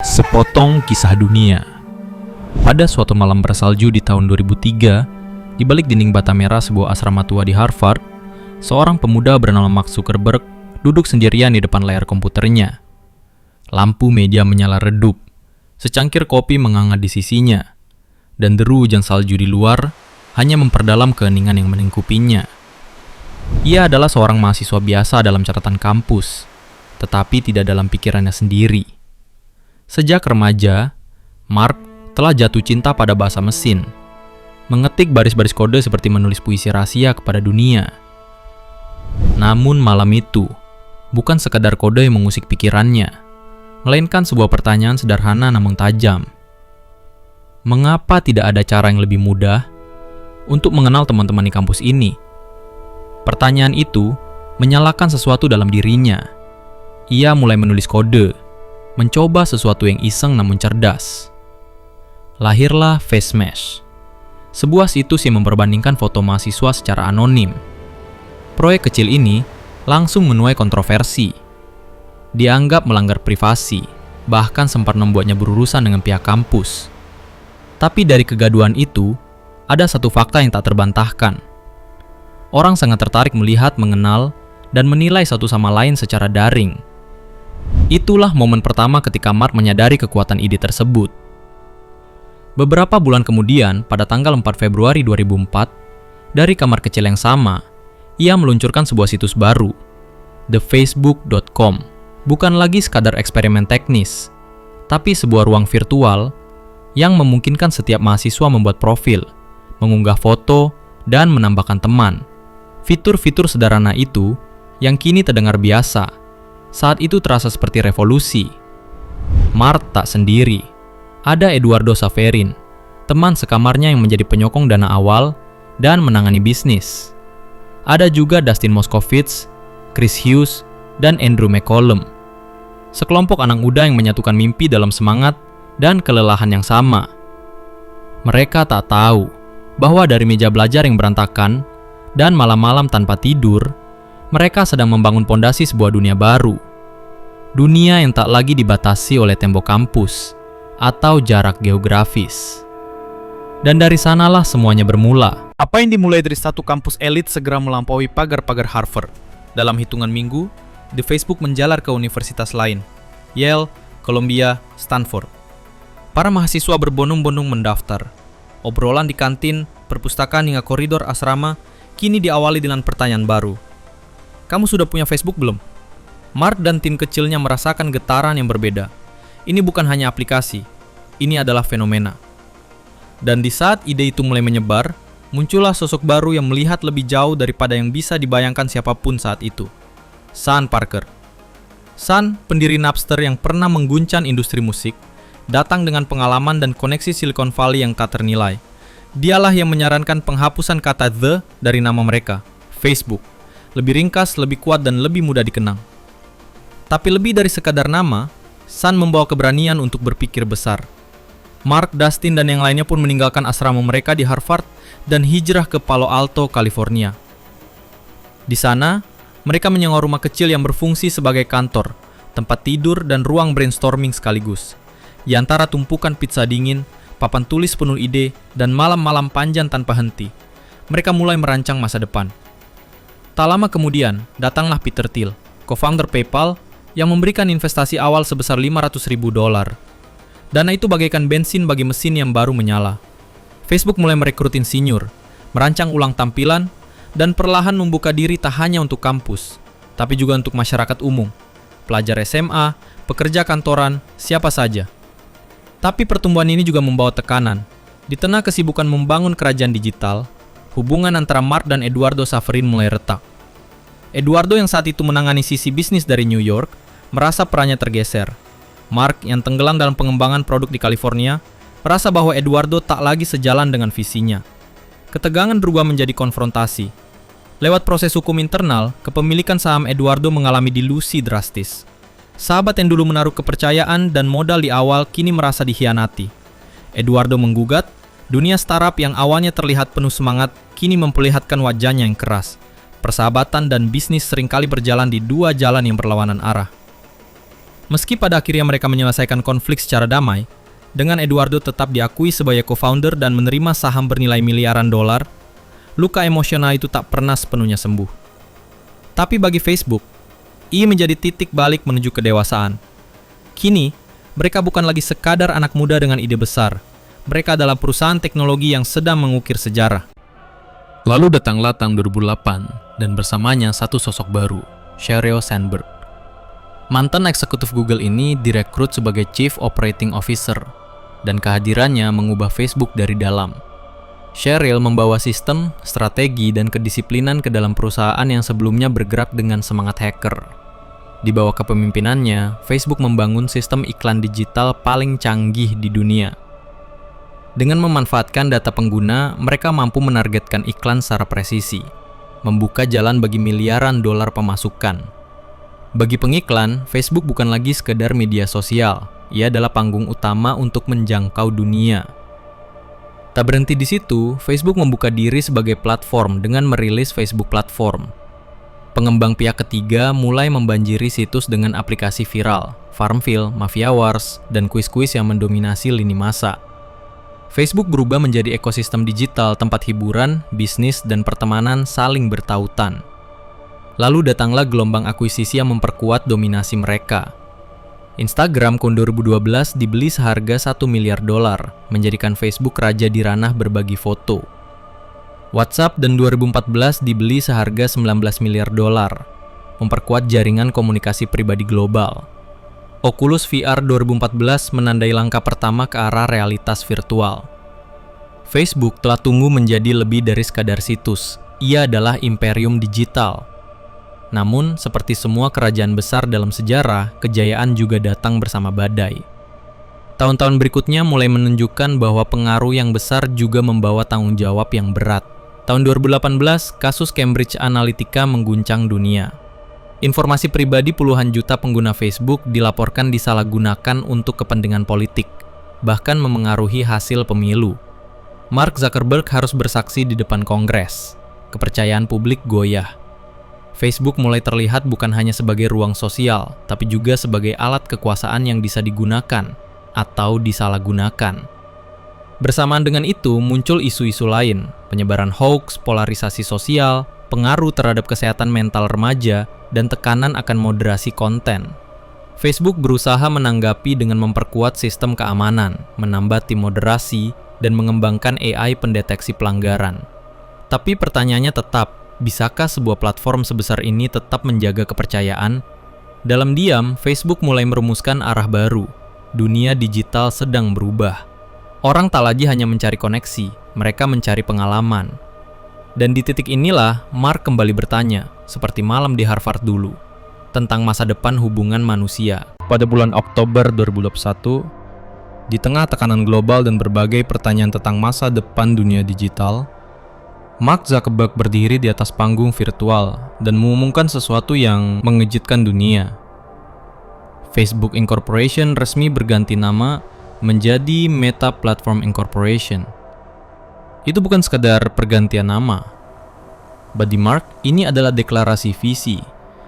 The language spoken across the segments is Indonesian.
Sepotong kisah dunia. Pada suatu malam bersalju di tahun 2003, di balik dinding bata merah sebuah asrama tua di Harvard, seorang pemuda bernama Mark Zuckerberg duduk sendirian di depan layar komputernya. Lampu meja menyala redup, secangkir kopi menghangat di sisinya, dan deru hujan salju di luar hanya memperdalam keheningan yang melingkupinya. Ia adalah seorang mahasiswa biasa dalam catatan kampus, tetapi tidak dalam pikirannya sendiri. Sejak remaja, Mark telah jatuh cinta pada bahasa mesin, mengetik baris-baris kode seperti menulis puisi rahasia kepada dunia. Namun malam itu, bukan sekadar kode yang mengusik pikirannya, melainkan sebuah pertanyaan sederhana namun tajam. Mengapa tidak ada cara yang lebih mudah untuk mengenal teman-teman di kampus ini? Pertanyaan itu menyalakan sesuatu dalam dirinya. Ia mulai menulis kode, mencoba sesuatu yang iseng namun cerdas. Lahirlah FaceMesh, sebuah situs yang memperbandingkan foto mahasiswa secara anonim. Proyek kecil ini langsung menuai kontroversi. Dianggap melanggar privasi, bahkan sempat membuatnya berurusan dengan pihak kampus. Tapi dari kegaduhan itu, ada satu fakta yang tak terbantahkan. Orang sangat tertarik melihat, mengenal, dan menilai satu sama lain secara daring. Itulah momen pertama ketika Mark menyadari kekuatan ide tersebut. Beberapa bulan kemudian, pada tanggal 4 Februari 2004, dari kamar kecil yang sama, ia meluncurkan sebuah situs baru, thefacebook.com. Bukan lagi sekadar eksperimen teknis, tapi sebuah ruang virtual yang memungkinkan setiap mahasiswa membuat profil, mengunggah foto, dan menambahkan teman. Fitur-fitur sederhana itu, yang kini terdengar biasa, saat itu terasa seperti revolusi. Mark tak sendiri. Ada Eduardo Saverin, teman sekamarnya yang menjadi penyokong dana awal dan menangani bisnis. Ada juga Dustin Moskovitz, Chris Hughes, dan Andrew McCollum. Sekelompok anak muda yang menyatukan mimpi dalam semangat dan kelelahan yang sama. Mereka tak tahu bahwa dari meja belajar yang berantakan dan malam-malam tanpa tidur, mereka sedang membangun pondasi sebuah dunia baru. Dunia yang tak lagi dibatasi oleh tembok kampus atau jarak geografis. Dan dari sanalah semuanya bermula. Apa yang dimulai dari satu kampus elit segera melampaui pagar-pagar Harvard. Dalam hitungan minggu, The Facebook menjalar ke universitas lain, Yale, Columbia, Stanford. Para mahasiswa berbondong-bondong mendaftar. Obrolan di kantin, perpustakaan hingga koridor asrama kini diawali dengan pertanyaan baru. Kamu sudah punya Facebook belum? Mark dan tim kecilnya merasakan getaran yang berbeda. Ini bukan hanya aplikasi, ini adalah fenomena. Dan di saat ide itu mulai menyebar, muncullah sosok baru yang melihat lebih jauh daripada yang bisa dibayangkan siapapun saat itu. Sean Parker. Sean, pendiri Napster yang pernah mengguncang industri musik, datang dengan pengalaman dan koneksi Silicon Valley yang tak ternilai. Dialah yang menyarankan penghapusan kata "the" dari nama mereka, Facebook. Lebih ringkas, lebih kuat, dan lebih mudah dikenang. Tapi lebih dari sekadar nama, Sean membawa keberanian untuk berpikir besar. Mark, Dustin, dan yang lainnya pun meninggalkan asrama mereka di Harvard dan hijrah ke Palo Alto, California. Di sana, mereka menyewa rumah kecil yang berfungsi sebagai kantor, tempat tidur, dan ruang brainstorming sekaligus. Di antara tumpukan pizza dingin, papan tulis penuh ide, dan malam-malam panjang tanpa henti, mereka mulai merancang masa depan. Tak lama kemudian, datanglah Peter Thiel, co-founder PayPal, yang memberikan investasi awal sebesar $500.000. Dana itu bagaikan bensin bagi mesin yang baru menyala. Facebook mulai merekrut insinyur, merancang ulang tampilan, dan perlahan membuka diri tak hanya untuk kampus, tapi juga untuk masyarakat umum, pelajar SMA, pekerja kantoran, siapa saja. Tapi pertumbuhan ini juga membawa tekanan. Di tengah kesibukan membangun kerajaan digital, hubungan antara Mark dan Eduardo Saverin mulai retak. Eduardo yang saat itu menangani sisi bisnis dari New York, merasa perannya tergeser. Mark yang tenggelam dalam pengembangan produk di California, merasa bahwa Eduardo tak lagi sejalan dengan visinya. Ketegangan berubah menjadi konfrontasi. Lewat proses hukum internal, kepemilikan saham Eduardo mengalami dilusi drastis. Sahabat yang dulu menaruh kepercayaan dan modal di awal kini merasa dikhianati. Eduardo menggugat, dunia startup yang awalnya terlihat penuh semangat, kini memperlihatkan wajahnya yang keras. Persahabatan dan bisnis seringkali berjalan di dua jalan yang berlawanan arah. Meski pada akhirnya mereka menyelesaikan konflik secara damai, dengan Eduardo tetap diakui sebagai co-founder dan menerima saham bernilai miliaran dolar, luka emosional itu tak pernah sepenuhnya sembuh. Tapi bagi Facebook, ini menjadi titik balik menuju kedewasaan. Kini, mereka bukan lagi sekadar anak muda dengan ide besar. Mereka adalah perusahaan teknologi yang sedang mengukir sejarah. Lalu datanglah tahun 2008, dan bersamanya satu sosok baru, Sheryl Sandberg. Mantan eksekutif Google ini direkrut sebagai Chief Operating Officer, dan kehadirannya mengubah Facebook dari dalam. Sheryl membawa sistem, strategi, dan kedisiplinan ke dalam perusahaan yang sebelumnya bergerak dengan semangat hacker. Di bawah kepemimpinannya, Facebook membangun sistem iklan digital paling canggih di dunia. Dengan memanfaatkan data pengguna, mereka mampu menargetkan iklan secara presisi, membuka jalan bagi miliaran dolar pemasukan. Bagi pengiklan, Facebook bukan lagi sekedar media sosial, ia adalah panggung utama untuk menjangkau dunia. Tak berhenti di situ, Facebook membuka diri sebagai platform dengan merilis Facebook Platform. Pengembang pihak ketiga mulai membanjiri situs dengan aplikasi viral, Farmville, Mafia Wars, dan kuis-kuis yang mendominasi lini masa. Facebook berubah menjadi ekosistem digital tempat hiburan, bisnis, dan pertemanan saling bertautan. Lalu datanglah gelombang akuisisi yang memperkuat dominasi mereka. Instagram tahun 2012 dibeli seharga $1 miliar, menjadikan Facebook raja di ranah berbagi foto. WhatsApp dan 2014 dibeli seharga $19 miliar, memperkuat jaringan komunikasi pribadi global. Oculus VR 2014 menandai langkah pertama ke arah realitas virtual. Facebook telah tumbuh menjadi lebih dari sekadar situs. Ia adalah imperium digital. Namun, seperti semua kerajaan besar dalam sejarah, kejayaan juga datang bersama badai. Tahun-tahun berikutnya mulai menunjukkan bahwa pengaruh yang besar juga membawa tanggung jawab yang berat. Tahun 2018, kasus Cambridge Analytica mengguncang dunia. Informasi pribadi puluhan juta pengguna Facebook dilaporkan disalahgunakan untuk kepentingan politik, bahkan memengaruhi hasil pemilu. Mark Zuckerberg harus bersaksi di depan Kongres. Kepercayaan publik goyah. Facebook mulai terlihat bukan hanya sebagai ruang sosial, tapi juga sebagai alat kekuasaan yang bisa digunakan atau disalahgunakan. Bersamaan dengan itu, muncul isu-isu lain, penyebaran hoax, polarisasi sosial, pengaruh terhadap kesehatan mental remaja, dan tekanan akan moderasi konten. Facebook berusaha menanggapi dengan memperkuat sistem keamanan, menambah tim moderasi, dan mengembangkan AI pendeteksi pelanggaran. Tapi pertanyaannya tetap, bisakah sebuah platform sebesar ini tetap menjaga kepercayaan? Dalam diam, Facebook mulai merumuskan arah baru. Dunia digital sedang berubah. Orang tak lagi hanya mencari koneksi, mereka mencari pengalaman. Dan di titik inilah, Mark kembali bertanya, seperti malam di Harvard dulu, tentang masa depan hubungan manusia. Pada bulan Oktober 2021, di tengah tekanan global dan berbagai pertanyaan tentang masa depan dunia digital, Mark Zuckerberg berdiri di atas panggung virtual dan mengumumkan sesuatu yang mengejutkan dunia. Facebook Incorporation resmi berganti nama menjadi Meta Platform Incorporation. Itu bukan sekadar pergantian nama. Bagi Mark, ini adalah deklarasi visi,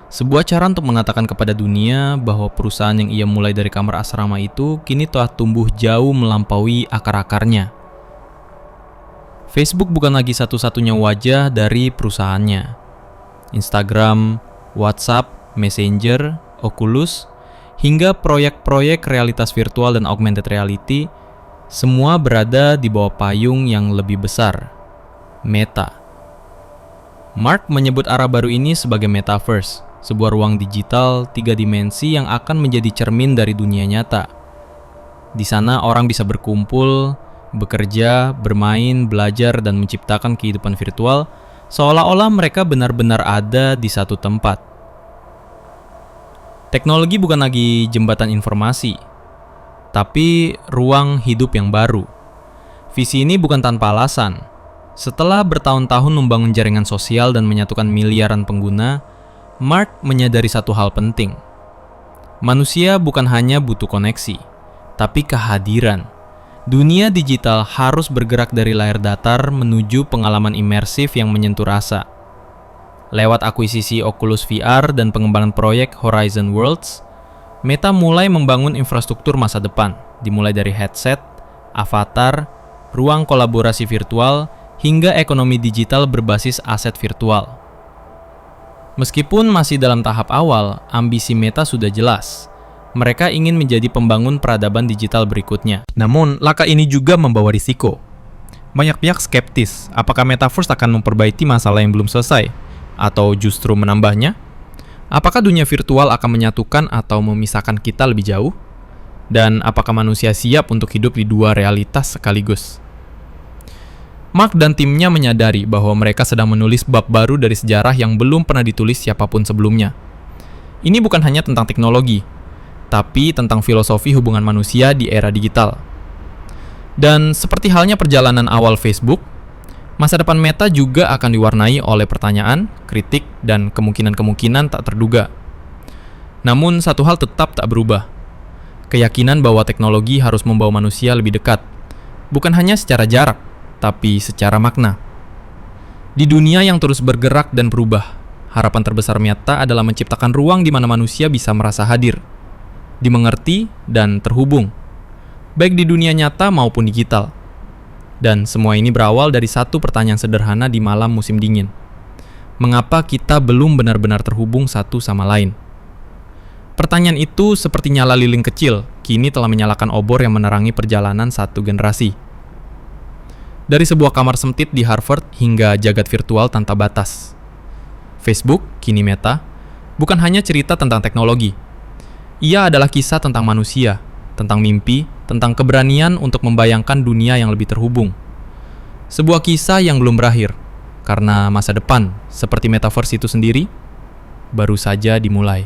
sebuah cara untuk mengatakan kepada dunia bahwa perusahaan yang ia mulai dari kamar asrama itu kini telah tumbuh jauh melampaui akar-akarnya. Facebook bukan lagi satu-satunya wajah dari perusahaannya. Instagram, WhatsApp, Messenger, Oculus, hingga proyek-proyek realitas virtual dan augmented reality, semua berada di bawah payung yang lebih besar, Meta. Mark menyebut arah baru ini sebagai Metaverse, sebuah ruang digital 3 dimensi yang akan menjadi cermin dari dunia nyata. Di sana orang bisa berkumpul, bekerja, bermain, belajar, dan menciptakan kehidupan virtual seolah-olah mereka benar-benar ada di satu tempat. Teknologi bukan lagi jembatan informasi, tapi ruang hidup yang baru. Visi ini bukan tanpa alasan. Setelah bertahun-tahun membangun jaringan sosial dan menyatukan miliaran pengguna, Mark menyadari satu hal penting. Manusia bukan hanya butuh koneksi, tapi kehadiran. Dunia digital harus bergerak dari layar datar menuju pengalaman imersif yang menyentuh rasa. Lewat akuisisi Oculus VR dan pengembangan proyek Horizon Worlds, Meta mulai membangun infrastruktur masa depan, dimulai dari headset, avatar, ruang kolaborasi virtual, hingga ekonomi digital berbasis aset virtual. Meskipun masih dalam tahap awal, ambisi Meta sudah jelas. Mereka ingin menjadi pembangun peradaban digital berikutnya. Namun, langkah ini juga membawa risiko. Banyak pihak skeptis, apakah Metaverse akan memperbaiki masalah yang belum selesai? Atau justru menambahnya? Apakah dunia virtual akan menyatukan atau memisahkan kita lebih jauh? Dan apakah manusia siap untuk hidup di dua realitas sekaligus? Mark dan timnya menyadari bahwa mereka sedang menulis bab baru dari sejarah yang belum pernah ditulis siapapun sebelumnya. Ini bukan hanya tentang teknologi, tapi tentang filosofi hubungan manusia di era digital. Dan seperti halnya perjalanan awal Facebook, masa depan Meta juga akan diwarnai oleh pertanyaan, kritik, dan kemungkinan-kemungkinan tak terduga. Namun satu hal tetap tak berubah. Keyakinan bahwa teknologi harus membawa manusia lebih dekat, bukan hanya secara jarak, tapi secara makna. Di dunia yang terus bergerak dan berubah, harapan terbesar Meta adalah menciptakan ruang di mana manusia bisa merasa hadir, dimengerti, dan terhubung, baik di dunia nyata maupun digital. Dan semua ini berawal dari satu pertanyaan sederhana di malam musim dingin. Mengapa kita belum benar-benar terhubung satu sama lain? Pertanyaan itu seperti nyala lilin kecil, kini telah menyalakan obor yang menerangi perjalanan satu generasi. Dari sebuah kamar sempit di Harvard hingga jagat virtual tanpa batas. Facebook, kini Meta, bukan hanya cerita tentang teknologi. Ia adalah kisah tentang manusia, tentang mimpi, tentang keberanian untuk membayangkan dunia yang lebih terhubung. Sebuah kisah yang belum berakhir, karena masa depan, seperti Metaverse itu sendiri, baru saja dimulai.